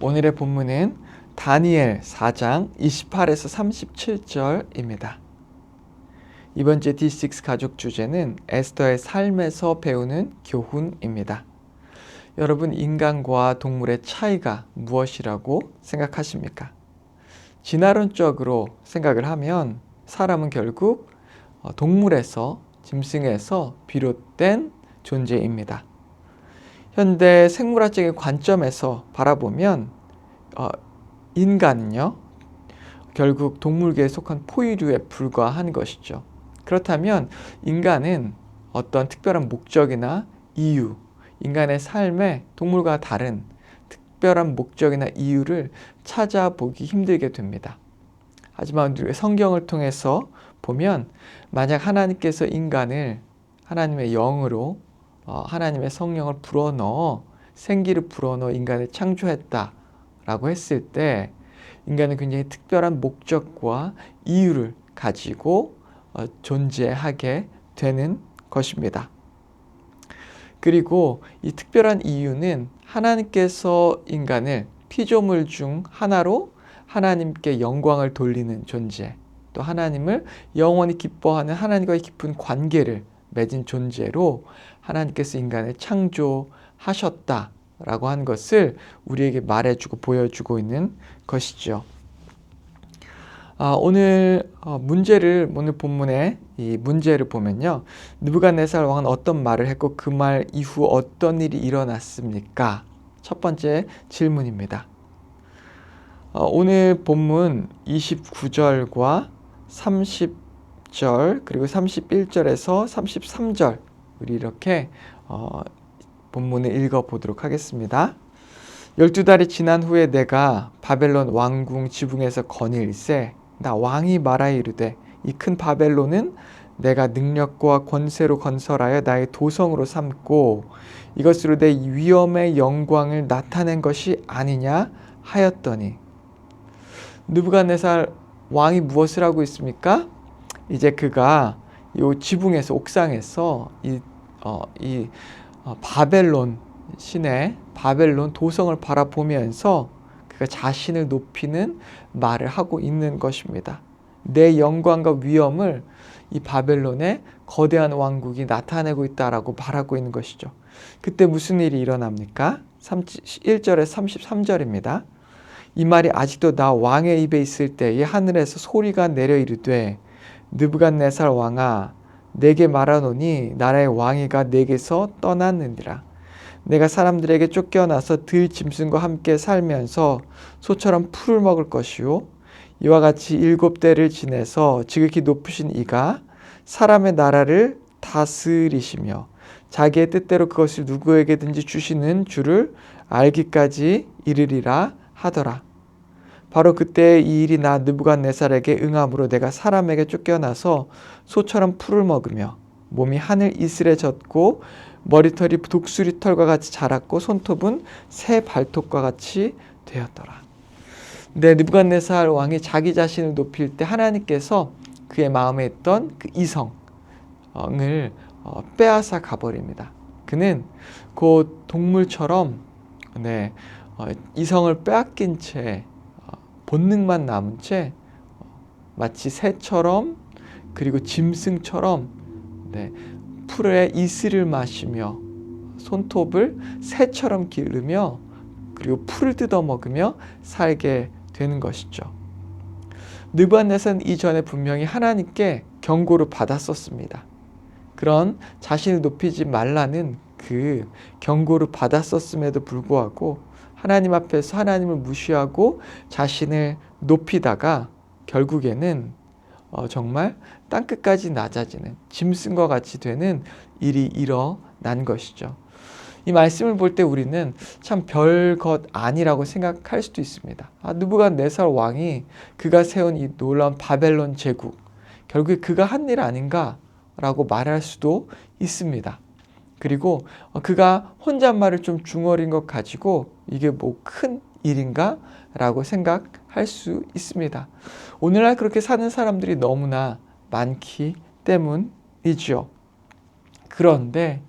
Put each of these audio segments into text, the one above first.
오늘의 본문은 다니엘 4장 28에서 37절입니다. 이번 주 D6 가족 주제는 에스더의 삶에서 배우는 교훈입니다. 여러분, 인간과 동물의 차이가 무엇이라고 생각하십니까? 진화론적으로 생각을 하면 사람은 결국 동물에서, 짐승에서 비롯된 존재입니다. 현대 생물학적인 관점에서 바라보면 인간은요, 결국 동물계에 속한 포유류에 불과한 것이죠. 그렇다면 인간은 어떤 특별한 목적이나 이유, 인간의 삶에 동물과 다른 특별한 목적이나 이유를 찾아보기 힘들게 됩니다. 하지만 우리 성경을 통해서 보면 만약 하나님께서 인간을 하나님의 영으로 하나님의 성령을 불어넣어 생기를 불어넣어 인간을 창조했다라고 했을 때 인간은 굉장히 특별한 목적과 이유를 가지고 존재하게 되는 것입니다. 그리고 이 특별한 이유는 하나님께서 인간을 피조물 중 하나로 하나님께 영광을 돌리는 존재, 또 하나님을 영원히 기뻐하는 하나님과의 깊은 관계를 맺은 존재로 하나님께서 인간을 창조하셨다라고 한 것을 우리에게 말해주고 보여주고 있는 것이죠. 오늘 본문의 이 문제를 보면요, 느부갓네살 왕은 어떤 말을 했고 그 말 이후 어떤 일이 일어났습니까? 첫 번째 질문입니다. 오늘 본문 29절과 30절 그리고 31절에서 33절 우리 이렇게 본문을 읽어보도록 하겠습니다. 12달이 지난 후에 내가 바벨론 왕궁 지붕에서 거닐세 나 왕이 말하여 이르되 이 큰 바벨론은 내가 능력과 권세로 건설하여 나의 도성으로 삼고 이것으로 내 위엄의 영광을 나타낸 것이 아니냐 하였더니, 느부갓네살 왕이 무엇을 하고 있습니까? 이제 그가 이 지붕에서, 옥상에서 이 바벨론 시내 바벨론 도성을 바라보면서 그가 자신을 높이는 말을 하고 있는 것입니다. 내 영광과 위엄을 이 바벨론의 거대한 왕국이 나타내고 있다라고 말하고 있는 것이죠. 그때 무슨 일이 일어납니까? 1절에 33절입니다. 이 말이 아직도 나 왕의 입에 있을 때에 하늘에서 소리가 내려 이르되 느부갓네살 왕아 내게 말하노니 나라의 왕위가 내게서 떠났느니라. 내가 사람들에게 쫓겨나서 들 짐승과 함께 살면서 소처럼 풀을 먹을 것이요 이와 같이 7대를 지내서 지극히 높으신 이가 사람의 나라를 다스리시며 자기의 뜻대로 그것을 누구에게든지 주시는 줄을 알기까지 이르리라 하더라. 바로 그때 이 일이 나 느부갓네살에게 응함으로 내가 사람에게 쫓겨나서 소처럼 풀을 먹으며 몸이 하늘 이슬에 젖고 머리털이 독수리 털과 같이 자랐고 손톱은 새 발톱과 같이 되었더라. 느부갓네살 왕이 자기 자신을 높일 때 하나님께서 그의 마음에 있던 그 이성을 빼앗아 가버립니다. 그는 그 동물처럼 이성을 빼앗긴 채 본능만 남은 채 마치 새처럼 그리고 짐승처럼 풀의 이슬을 마시며 손톱을 새처럼 기르며 그리고 풀을 뜯어먹으며 살게 되는 것이죠. 느부갓네살은 이전에 분명히 하나님께 경고를 받았었습니다. 그런 자신을 높이지 말라는 그 경고를 받았었음에도 불구하고 하나님 앞에서 하나님을 무시하고 자신을 높이다가 결국에는 정말 땅끝까지 낮아지는 짐승과 같이 되는 일이 일어난 것이죠. 이 말씀을 볼 때 우리는 참 별것 아니라고 생각할 수도 있습니다. 느부갓네살 왕이 그가 세운 이 놀라운 바벨론 제국, 결국에 그가 한 일 아닌가라고 말할 수도 있습니다. 그리고 그가 혼잣말을 좀 중얼인 것 가지고 이게 뭐 큰 일인가? 라고 생각할 수 있습니다. 오늘날 그렇게 사는 사람들이 너무나 많기 때문이죠. 그런데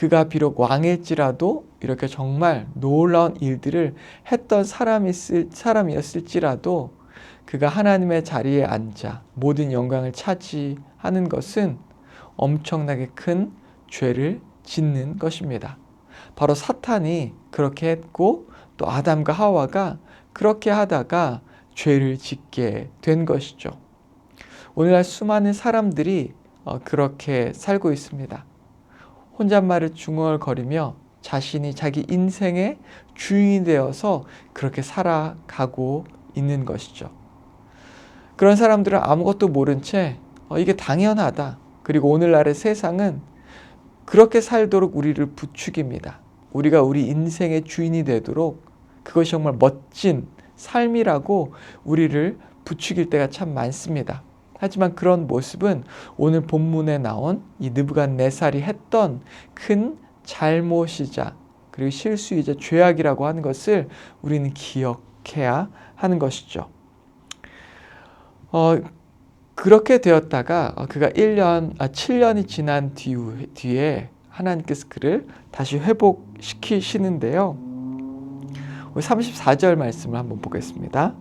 그가 비록 왕일지라도 이렇게 정말 놀라운 일들을 했던 사람이었을지라도 그가 하나님의 자리에 앉아 모든 영광을 차지하는 것은 엄청나게 큰 죄를 짓는 것입니다. 바로 사탄이 그렇게 했고 또 아담과 하와가 그렇게 하다가 죄를 짓게 된 것이죠. 오늘날 수많은 사람들이 그렇게 살고 있습니다. 혼잣말을 중얼거리며 자신이 자기 인생의 주인이 되어서 그렇게 살아가고 있는 것이죠. 그런 사람들은 아무것도 모른 채 이게 당연하다. 그리고 오늘날의 세상은 그렇게 살도록 우리를 부추깁니다. 우리가 우리 인생의 주인이 되도록 그것이 정말 멋진 삶이라고 우리를 부추길 때가 참 많습니다. 하지만 그런 모습은 오늘 본문에 나온 이 느부갓네살이 했던 큰 잘못이자 그리고 실수이자 죄악이라고 하는 것을 우리는 기억해야 하는 것이죠. 그렇게 되었다가 그가 7년이 지난 뒤에 하나님께서 그를 다시 회복시키시는데요. 34절 말씀을 한번 보겠습니다.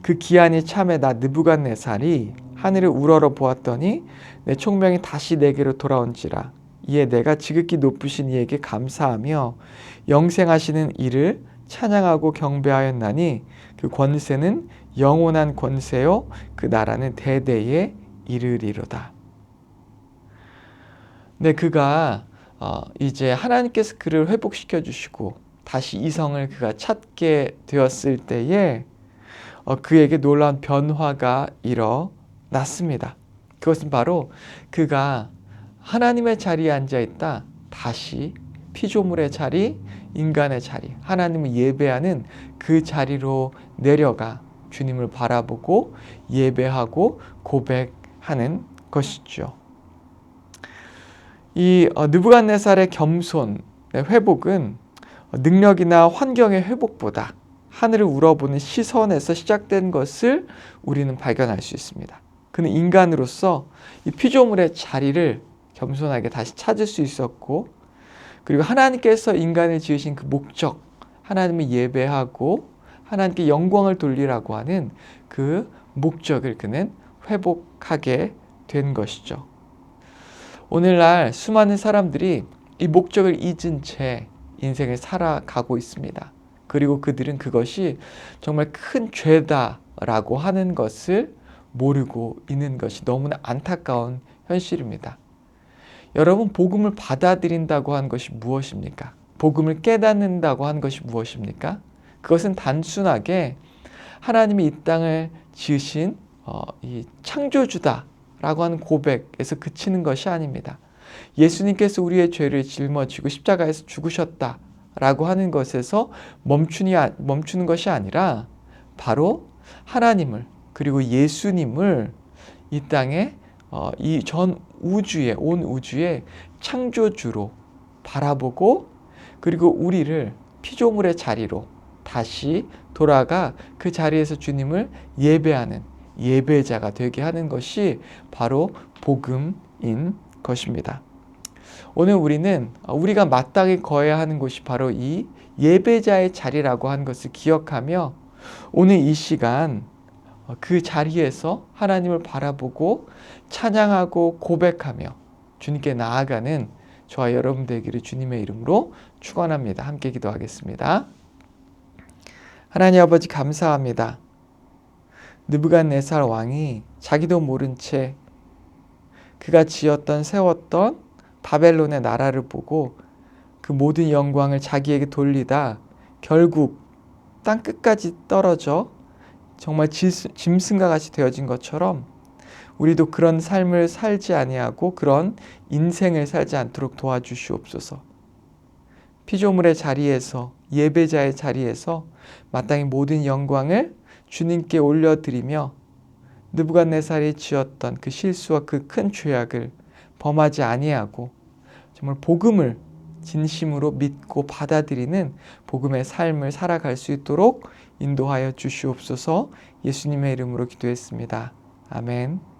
그 기한이 참에 나 느부갓네살이 하늘을 우러러 보았더니 내 총명이 다시 내게로 돌아온지라. 이에 내가 지극히 높으신 이에게 감사하며 영생하시는 이를 찬양하고 경배하였나니 그 권세는 영원한 권세요 그 나라는 대대에 이르리로다. 네, 그가 이제 하나님께서 그를 회복시켜 주시고 다시 이성을 그가 찾게 되었을 때에 그에게 놀라운 변화가 일어났습니다. 그것은 바로 그가 하나님의 자리에 앉아 있다 다시 피조물의 자리, 인간의 자리, 하나님을 예배하는 그 자리로 내려가 주님을 바라보고 예배하고 고백하는 것이죠. 이 느부갓네살의 겸손의 회복은 능력이나 환경의 회복보다 하늘을 우러보는 시선에서 시작된 것을 우리는 발견할 수 있습니다. 그는 인간으로서 이 피조물의 자리를 겸손하게 다시 찾을 수 있었고, 그리고 하나님께서 인간을 지으신 그 목적, 하나님을 예배하고 하나님께 영광을 돌리라고 하는 그 목적을 그는 회복하게 된 것이죠. 오늘날 수많은 사람들이 이 목적을 잊은 채 인생을 살아가고 있습니다. 그리고 그들은 그것이 정말 큰 죄다라고 하는 것을 모르고 있는 것이 너무나 안타까운 현실입니다. 여러분, 복음을 받아들인다고 하는 것이 무엇입니까? 복음을 깨닫는다고 하는 것이 무엇입니까? 그것은 단순하게 하나님이 이 땅을 지으신 이 창조주다라고 하는 고백에서 그치는 것이 아닙니다. 예수님께서 우리의 죄를 짊어지고 십자가에서 죽으셨다라고 하는 것에서 멈추는 것이 아니라 바로 하나님을 그리고 예수님을 이 땅에 이 전 우주에 온 우주의 창조주로 바라보고 그리고 우리를 피조물의 자리로 다시 돌아가 그 자리에서 주님을 예배하는 예배자가 되게 하는 것이 바로 복음인 것입니다. 오늘 우리는 우리가 마땅히 거해야 하는 곳이 바로 이 예배자의 자리라고 하는 것을 기억하며 오늘 이 시간 그 자리에서 하나님을 바라보고 찬양하고 고백하며 주님께 나아가는 저와 여러분 되기를 주님의 이름으로 축원합니다. 함께 기도하겠습니다. 하나님 아버지 감사합니다. 느부갓네살 왕이 자기도 모른 채 그가 지었던 세웠던 바벨론의 나라를 보고 그 모든 영광을 자기에게 돌리다 결국 땅 끝까지 떨어져 정말 짐승과 같이 되어진 것처럼 우리도 그런 삶을 살지 아니하고 그런 인생을 살지 않도록 도와주시옵소서. 피조물의 자리에서 예배자의 자리에서 마땅히 모든 영광을 주님께 올려드리며 느부갓네살이 지었던 그 실수와 그 큰 죄악을 범하지 아니하고 정말 복음을 진심으로 믿고 받아들이는 복음의 삶을 살아갈 수 있도록 인도하여 주시옵소서. 예수님의 이름으로 기도했습니다. 아멘.